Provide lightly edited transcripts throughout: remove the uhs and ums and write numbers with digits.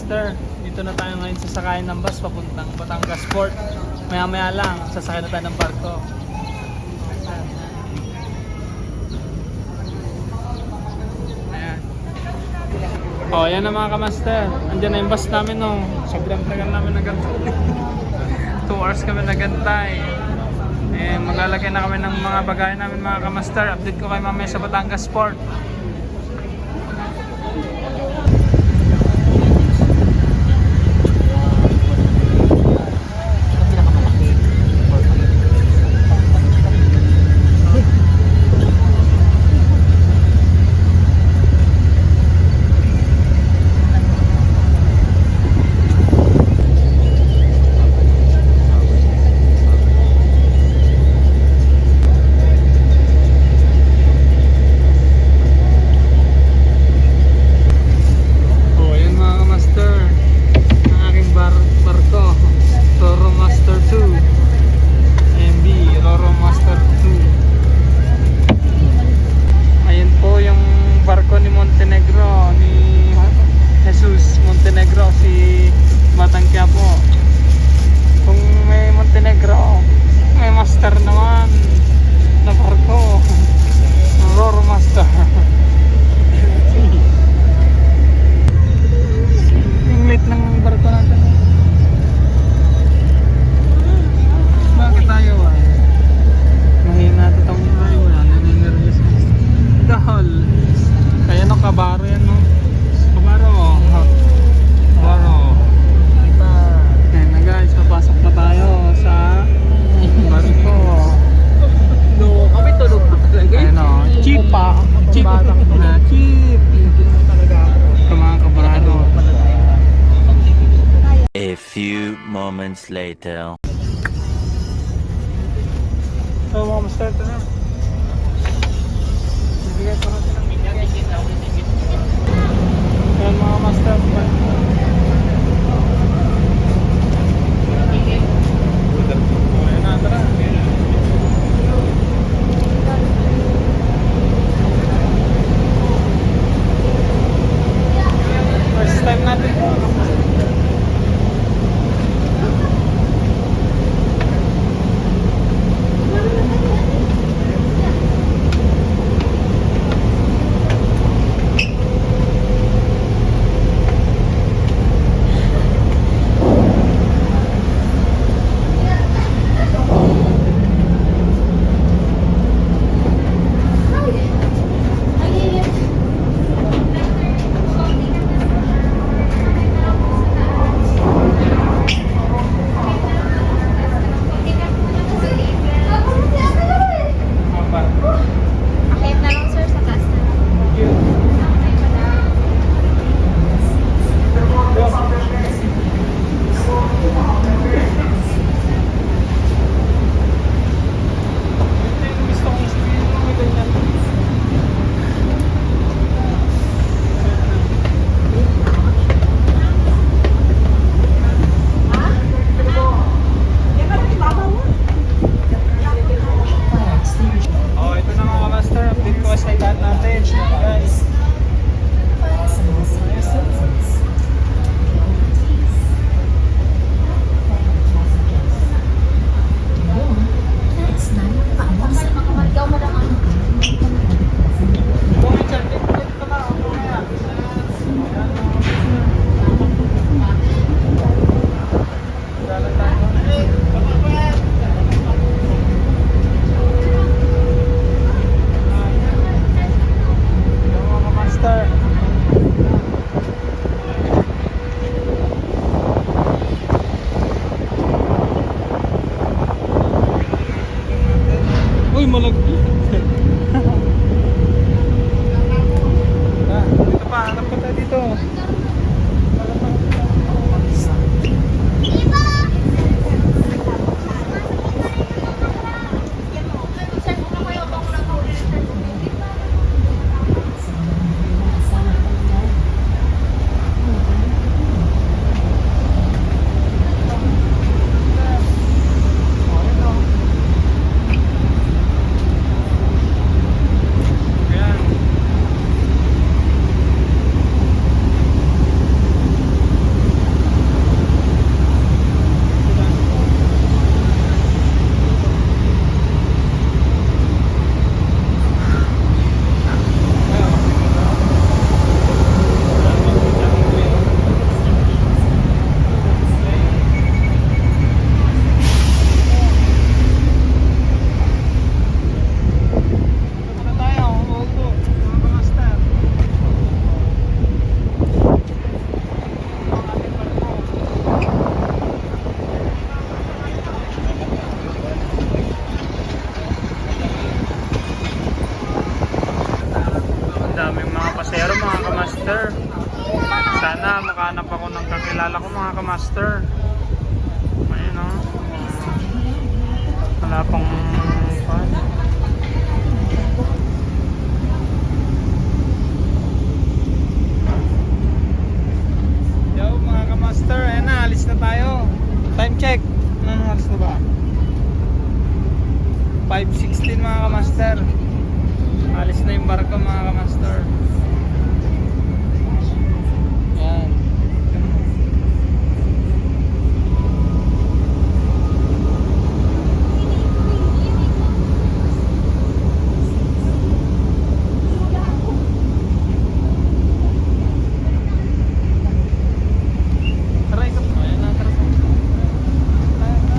master, dito na tayo ngayon sa sakayan ng bus papuntang Batangas Port. Maya-maya lang, sasakay na tayo ng barko. Ayan. Oh, ayan na mga kamaster. Andiyan na yung bus namin, no. Sobrang tagal namin nagantay. 2 hours kami nagantay. Eh, maglalagay na kami ng mga bagay namin mga kamaster. Update ko kayo mamaya sa Batangas Port. A few moments later. So mga master, ito na. Bibigay pa natin ang bigay. Ayan mga master. Ayan na, tara. First time natin po. master. Ayun o. Wala pang pan. Yo mga kamaster, ayun na, alis na tayo. Time check. Anong oras na ba? 5:16 mga kamaster. Alis na yung barko mga kamaster. Yan. Taray ka po. Ayan na, taray ka. Ayan na.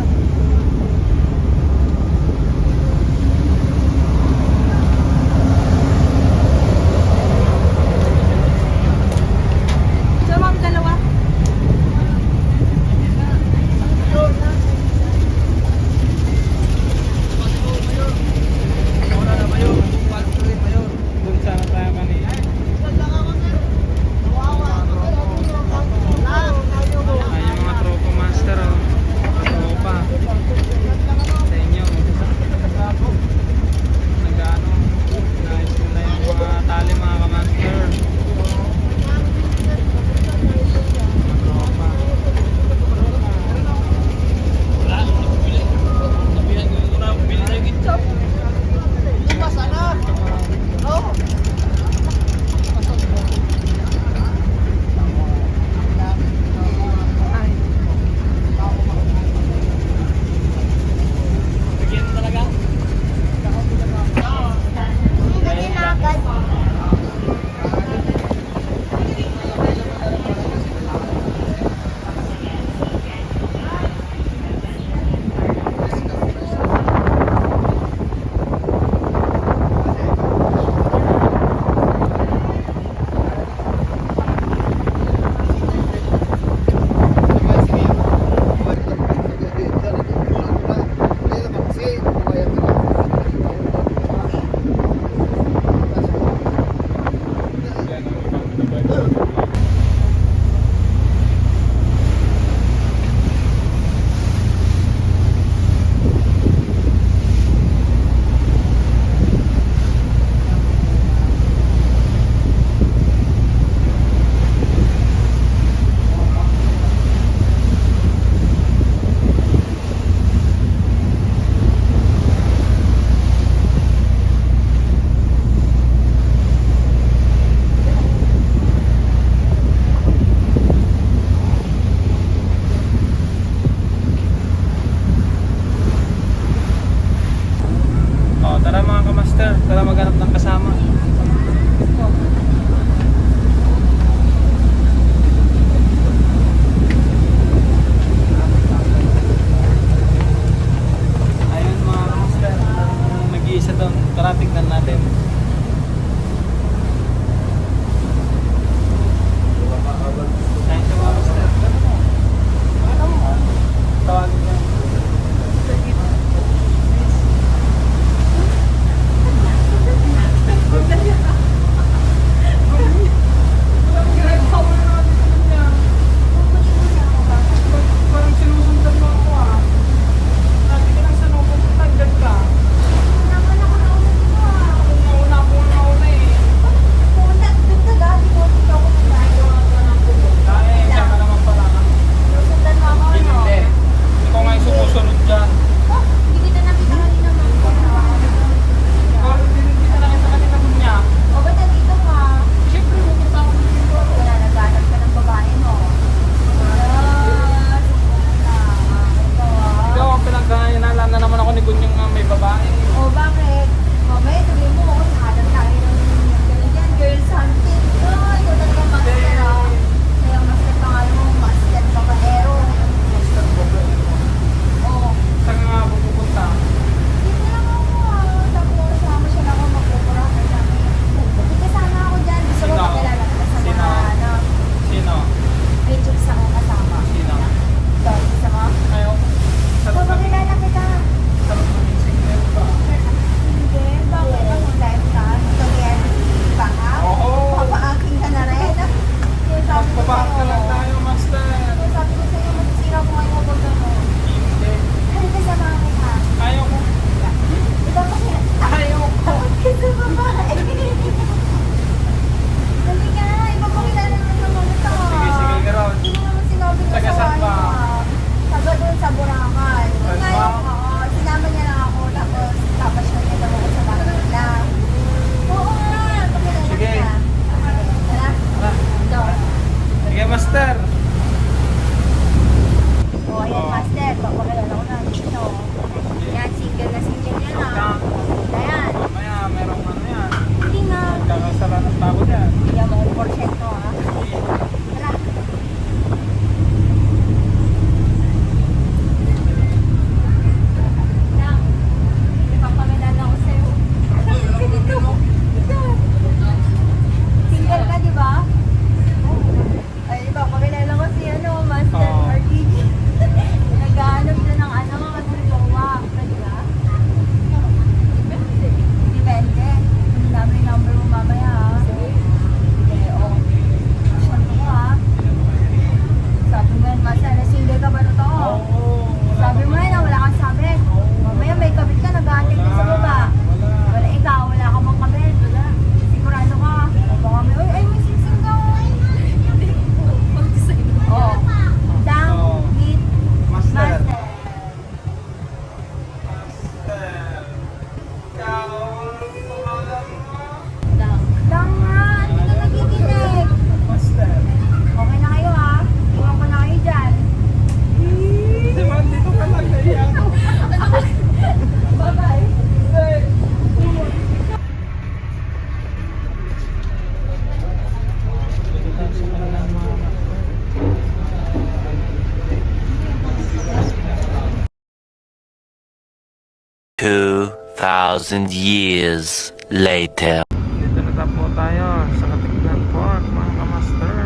2,000 years later. Dito na po tayo sa Katiklan Park, mga kamaster.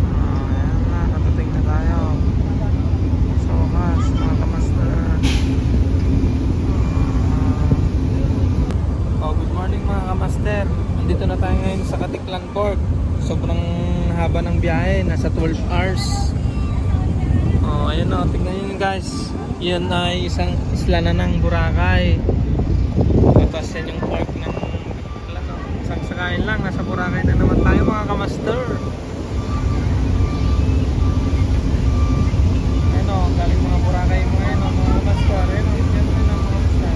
Ayan na, natating na tayo. So, mga kamaster. Good morning mga kamaster. Nandito na tayo ngayon sa Katiklan Park. Sobrang haba ng biyahe, nasa 12 hours. Ayan o, tignan nyo guys. Yun ay isang isla na ng Boracay. Tapos yan yung park ng Katiklan. Isang sakayin lang, nasa Boracay na naman tayo mga kamaster. Ayan o, galing mga Boracay mo ngayon mga kamaster. Ayan o, yan o mga kamaster.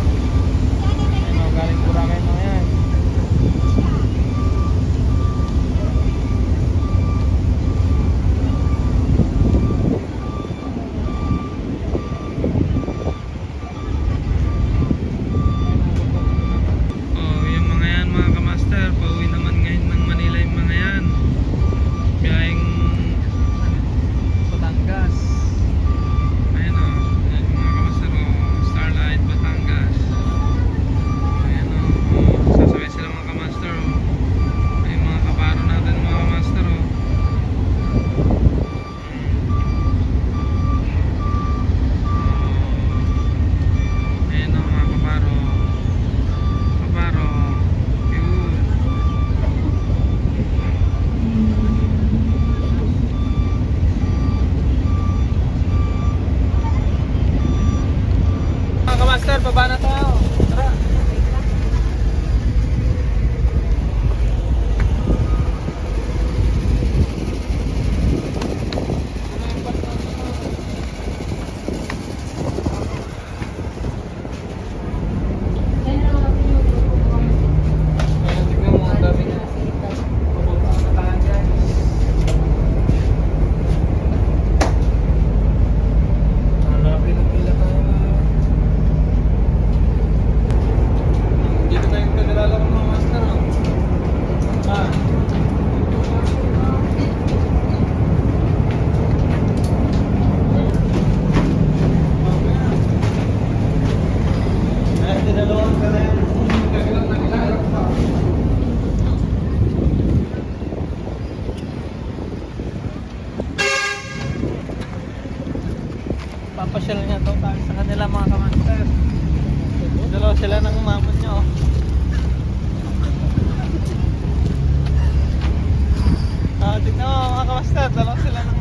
Ayan o, galing Boracay mo ngayon. Master, baba na tayo. Tara. Papasyal nga to tayo sa kanila mga kamaster. Dalawa sila ng mamon nyo. Tignan mo mga kamaster, dalawa sila ng